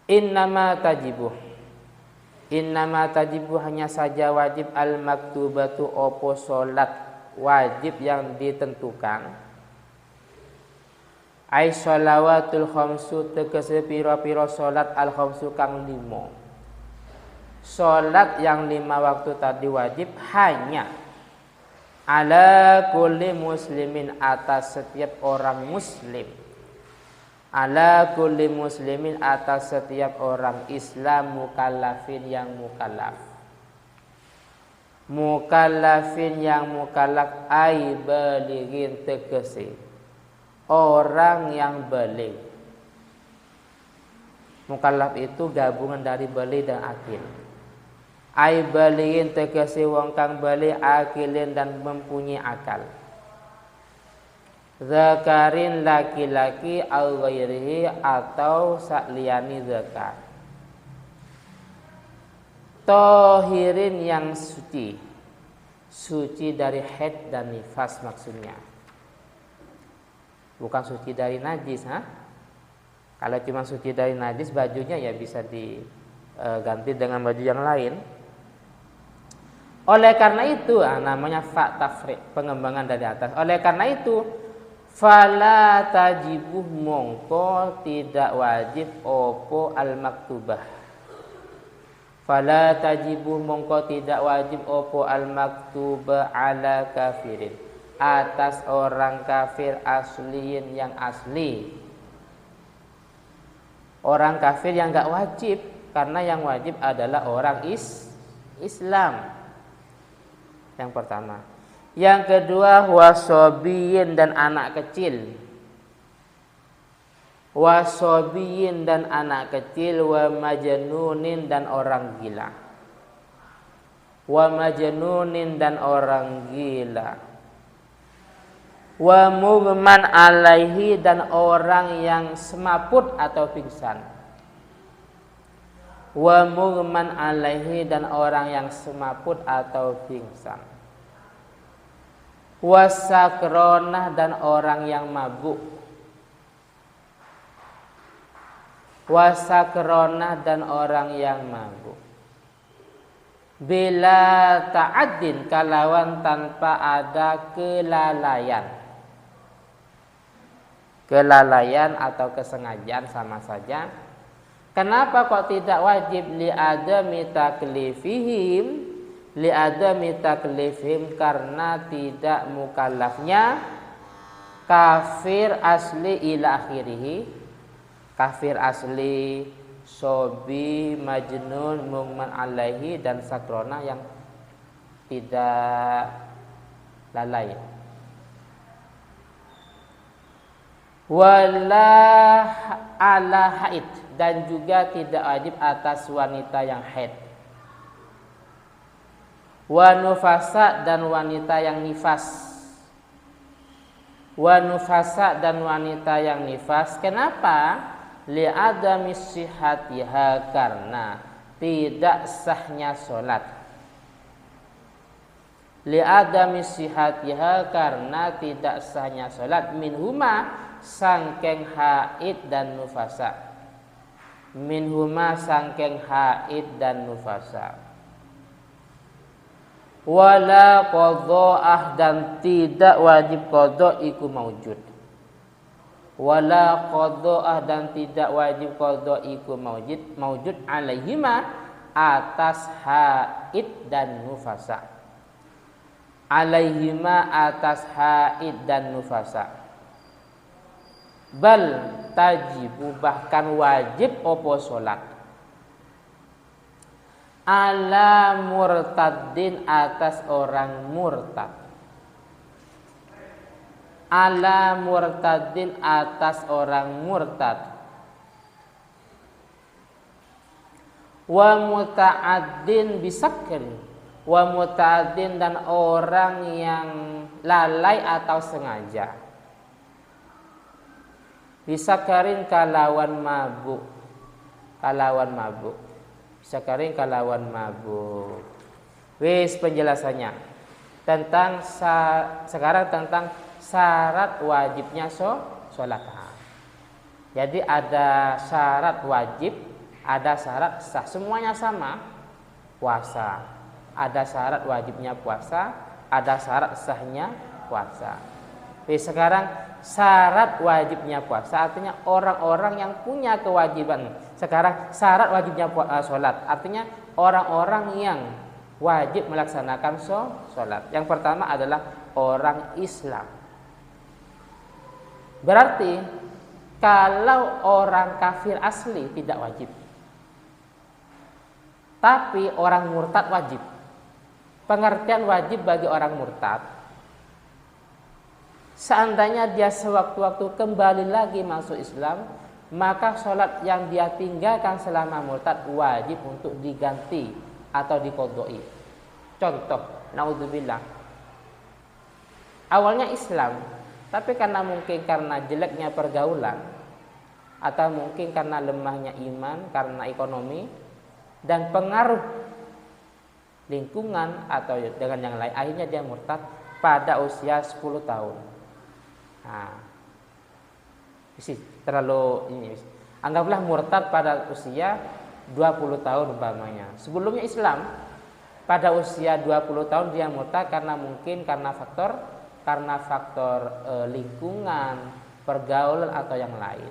Innama tajibu hanya saja wajib al maktubatu opo solat wajib yang ditentukan. Ai sholawatul khamsu tegese pira-pira salat al khamsu kang 5. Salat yang 5 waktu tadi wajib hanya ala kulli muslimin atas setiap orang muslim. Ala kulli muslimin atas setiap orang Islam mukallafin yang mukallaf. Mukallafin yang mukallaf ai balighin tegese orang yang baligh. Mukallaf itu gabungan dari baligh dan akil. Ai balighin tegese wong kang baligh akilin dan mempunyai akal. Zakarin laki-laki au ghairihi atau sakliyani zakar. Tohirin yang suci. Suci dari haid dan nifas maksudnya. Bukan suci dari najis, ha? Kalau cuma suci dari najis bajunya ya bisa diganti dengan baju yang lain. Oleh karena itu namanya fa tafriq, pengembangan dari atas. Oleh karena itu fala tajibuh mongko tidak wajib opo al maktubah. Fala tajibuh mongko tidak wajib opo al maktubah ala kafirin atas orang kafir asliin yang asli. Orang kafir yang enggak wajib karena yang wajib adalah orang Islam. Yang pertama. Yang kedua wasobiyin dan anak kecil. Wasobiyin dan anak kecil wa majnunin dan orang gila. Wa majnunin dan orang gila. Wa mughman alaihi dan orang yang semaput atau pingsan. Wa mughman alaihi dan orang yang semaput atau pingsan. Wasakronah dan orang yang mabuk. Wasakronah dan orang yang mabuk. Bila ta'addin kalawan tanpa ada kelalaian. Kelalaian atau kesengajaan sama saja. Kenapa kok tidak wajib li'adami taklifihim? Li'adami taklifihim karena tidak mukallafnya kafir asli ila akhirih. Kafir asli, sobi, majnun, mughman alaihi dan sakrona yang tidak lalai. Wala ala haid dan juga tidak wajib atas wanita yang haid. Wa nufasa dan wanita yang nifas. Wa nufasa dan wanita yang nifas. Kenapa? Li'adami sihatiha karena tidak sahnya solat. Li'adami sihatiha karena tidak sahnya solat. Minhuma sangkeng haid dan nufasa. Minhuma sangkeng haid dan nufasa. Wala qadha'ah dan tidak wajib qadha' iku maujud. Wala qadha'ah dan tidak wajib qadha' iku maujud alaihima atas haid dan nufasa. Alaihima atas haid dan nufasa. Bal tajibu bahkan wajib opo solat. Ala murtadin atas orang murtad. Ala murtadin atas orang murtad. Wa muta'addin bisakrin. Wa muta'addin dan orang yang lalai atau sengaja. Bisakarin kalawan mabuk. Kalawan mabuk. Sakaring kalawan mabuk. Wis penjelasannya tentang sekarang tentang syarat wajibnya sholat. Jadi ada syarat wajib ada syarat sah, semuanya sama. Puasa, ada syarat wajibnya puasa, ada syarat sahnya puasa. Jadi sekarang syarat wajibnya puasa artinya orang-orang yang punya kewajiban. Sekarang syarat wajibnya sholat artinya orang-orang yang wajib melaksanakan sholat. Yang pertama adalah orang Islam. Berarti kalau orang kafir asli tidak wajib, tapi orang murtad wajib. Pengertian wajib bagi orang murtad, seandainya dia sewaktu-waktu kembali lagi masuk Islam, maka sholat yang dia tinggalkan selama murtad wajib untuk diganti atau diqodoi. Contoh, naudzubillah, awalnya Islam, tapi karena jeleknya pergaulan, atau mungkin karena lemahnya iman, karena ekonomi dan pengaruh lingkungan atau dengan yang lain, akhirnya dia murtad pada usia 10 tahun. Nah, terlalu ini. Anggaplah murtad pada usia 20 tahun umpamanya. Sebelumnya Islam, pada usia 20 tahun dia murtad karena faktor lingkungan, pergaulan atau yang lain.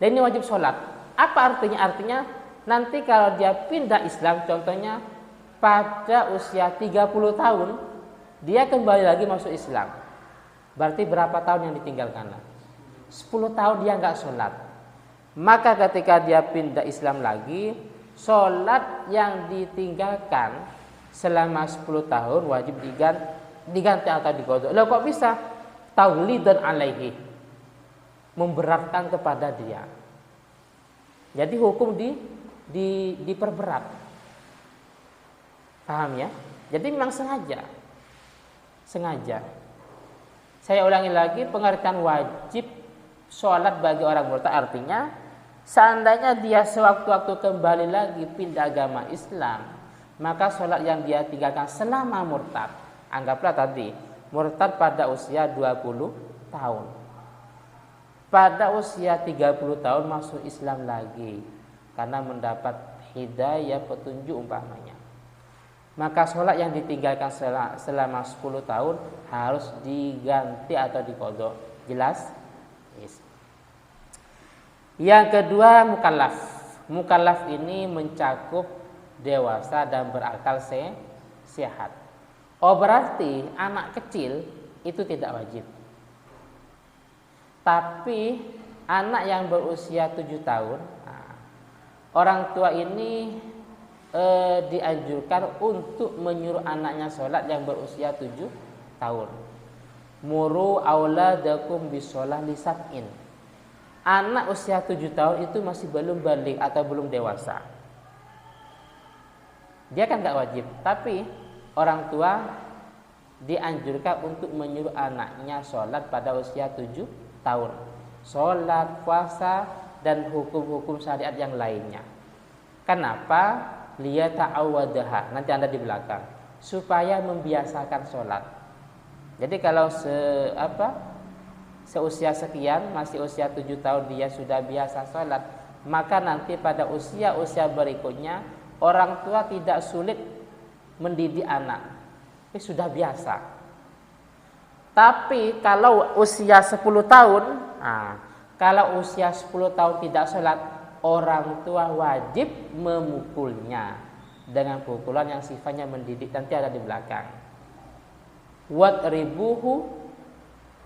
Dan ini wajib sholat. Apa artinya? Artinya nanti kalau dia pindah Islam, contohnya pada usia 30 tahun dia kembali lagi masuk Islam. Berarti berapa tahun yang ditinggalkan? 10 tahun dia nggak sholat. Maka ketika dia pindah Islam lagi, sholat yang ditinggalkan selama 10 tahun wajib diganti atau diqodho. Loh kok bisa? Taulidan alaihi, memberatkan kepada dia. Jadi hukum diperberat. Paham ya? Jadi memang sengaja. Saya ulangi lagi, pengertian wajib sholat bagi orang murtad artinya seandainya dia sewaktu-waktu kembali lagi pindah agama Islam, maka sholat yang dia tinggalkan selama murtad, anggaplah tadi murtad pada usia 20 tahun, pada usia 30 tahun masuk Islam lagi karena mendapat hidayah petunjuk umpamanya, maka sholat yang ditinggalkan selama 10 tahun harus diganti atau diqodho. Jelas? Yes. Yang kedua, mukallaf. Mukallaf ini mencakup dewasa dan berakal sehat. Oh, berarti anak kecil itu tidak wajib. Tapi anak yang berusia 7 tahun, orang tua ini dianjurkan untuk menyuruh anaknya sholat yang berusia 7 tahun. Muru auladakum bisolah lisab'in. Anak usia 7 tahun itu masih belum balik atau belum dewasa. Dia kan gak wajib, tapi orang tua dianjurkan untuk menyuruh anaknya sholat pada usia 7 tahun. Sholat, puasa, dan hukum-hukum syariat yang lainnya. Kenapa? Liyata'awwadaha, nanti Anda di belakang, supaya membiasakan sholat. Jadi kalau seusia sekian, masih usia 7 tahun dia sudah biasa sholat, maka nanti pada usia berikutnya orang tua tidak sulit mendidik anak, sudah biasa. Tapi kalau usia 10 tahun, kalau usia 10 tahun tidak sholat, orang tua wajib memukulnya dengan pukulan yang sifatnya mendidik, nanti ada di belakang. Wadribuhu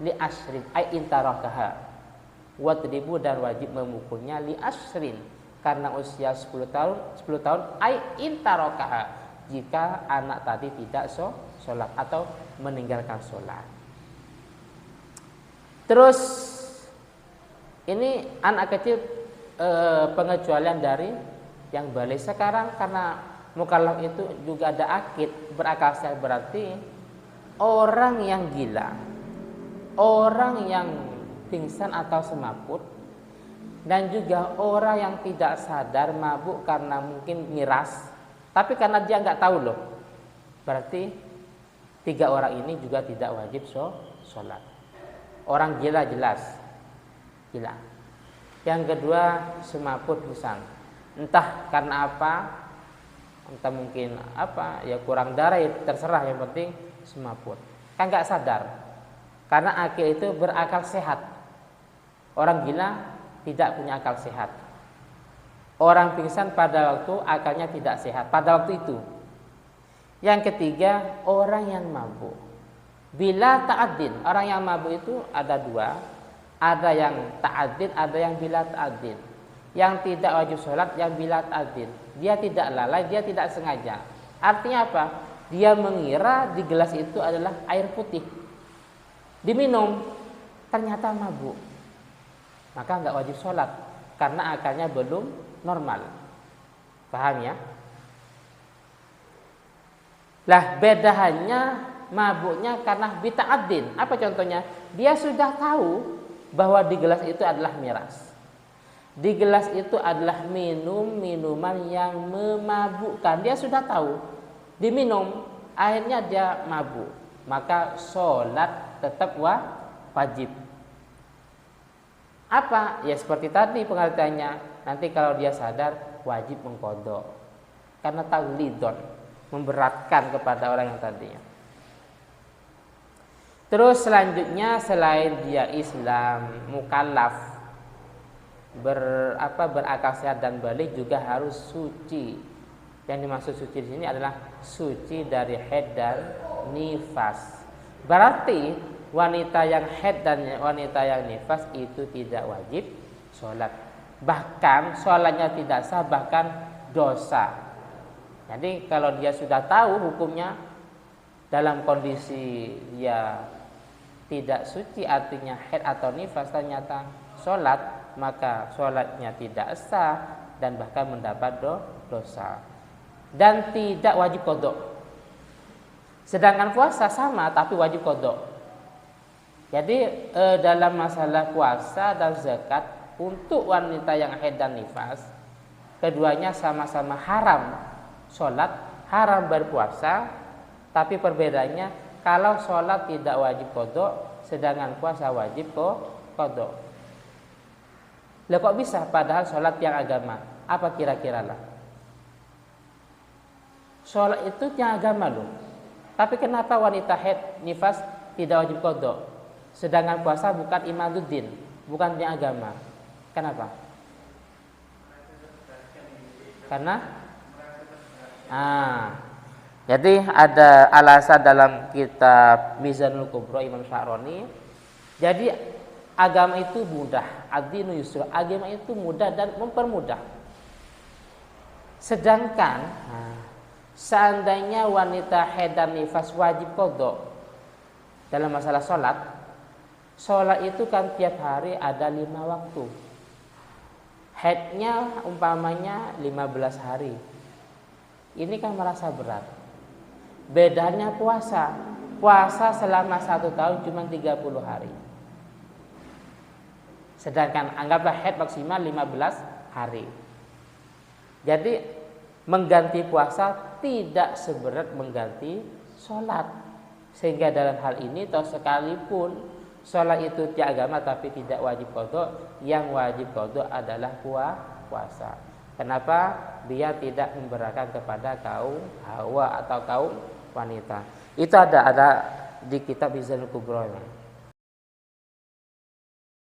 li asrin ay intarakaha. Wadribu, dan wajib memukulnya li asrin karena usia 10 tahun ay intarakaha, jika anak tadi tidak sholat atau meninggalkan sholat. Terus ini anak kecil pengecualian dari yang balik. Sekarang karena mukallaf itu juga ada akid, berakal sehat, berarti orang yang gila, orang yang pingsan atau semaput, dan juga orang yang tidak sadar mabuk karena mungkin miras, tapi karena dia nggak tahu loh, berarti 3 orang ini juga tidak wajib sholat. Orang gila jelas gila. Yang kedua semaput pisan. Entah karena apa, entah mungkin apa, ya kurang darah, ya terserah, yang penting semaput. Kan nggak sadar. Karena akil itu berakal sehat. Orang gila tidak punya akal sehat. Orang pingsan pada waktu akalnya tidak sehat pada waktu itu. Yang ketiga, orang yang mabuk. Bila ta'adin, orang yang mabuk itu ada dua. Ada yang ta'adin, ada yang bila ta'adin. Yang tidak wajib sholat, yang bila ta'adin. Dia tidak lalai, dia tidak sengaja. Artinya apa? Dia mengira di gelas itu adalah air putih. Diminum, ternyata mabuk. Maka nggak wajib sholat, karena akalnya belum normal. Paham ya? Lah bedanya mabuknya karena bita'adin. Apa contohnya? Dia sudah tahu bahwa di gelas itu adalah miras. Di gelas itu adalah minuman yang memabukkan. Dia sudah tahu. Diminum, akhirnya dia mabuk. Maka sholat tetap wajib. Apa? Ya seperti tadi pengertiannya. Nanti kalau dia sadar wajib mengqadha. Karena taglidon, memberatkan kepada orang yang tadinya. Terus selanjutnya selain dia Islam, mukallaf, berakal sehat dan balik, juga harus suci. Yang dimaksud suci di sini adalah suci dari haid dan nifas. Berarti wanita yang haid dan wanita yang nifas itu tidak wajib sholat. Bahkan sholatnya tidak sah, bahkan dosa. Jadi kalau dia sudah tahu hukumnya dalam kondisi dia tidak suci, artinya haid atau nifas, ternyata sholat, maka sholatnya tidak sah dan bahkan mendapat dosa. Dan tidak wajib qadha. Sedangkan puasa sama tapi wajib qadha. Jadi dalam masalah puasa dan zakat untuk wanita yang haid dan nifas, keduanya sama-sama haram sholat, haram berpuasa, tapi perbedaannya kalau sholat tidak wajib qadha, sedangkan puasa wajib qadha. Lah kok bisa padahal sholat yang agama? Apa kira-kira lah? Sholat itu yang agama loh. Tapi kenapa wanita haid nifas tidak wajib qadha? Sedangkan puasa bukan imaduddin, bukan yang agama. Kenapa? Karena jadi ada alasan dalam kitab Mizanul Kubra Imam Sya'rani. Jadi agama itu mudah, ad-dinu yusra, agama itu mudah dan mempermudah. Sedangkan seandainya wanita haid dan nifas wajib qadha dalam masalah sholat, sholat itu kan tiap hari ada 5 waktu. Haidnya umpamanya 15 hari. Ini kan merasa berat. Bedanya puasa. Puasa selama 1 tahun cuma 30 hari. Sedangkan anggaplah haid maksimal 15 hari. Jadi mengganti puasa tidak seberat mengganti sholat. Sehingga dalam hal ini toh sekalipun sholat itu tiap agama tapi tidak wajib qadha, yang wajib qadha adalah puasa. Kenapa? Dia tidak memberatkan kepada kaum hawa atau kaum wanita. Itu ada di kitab Mizanul Kubra.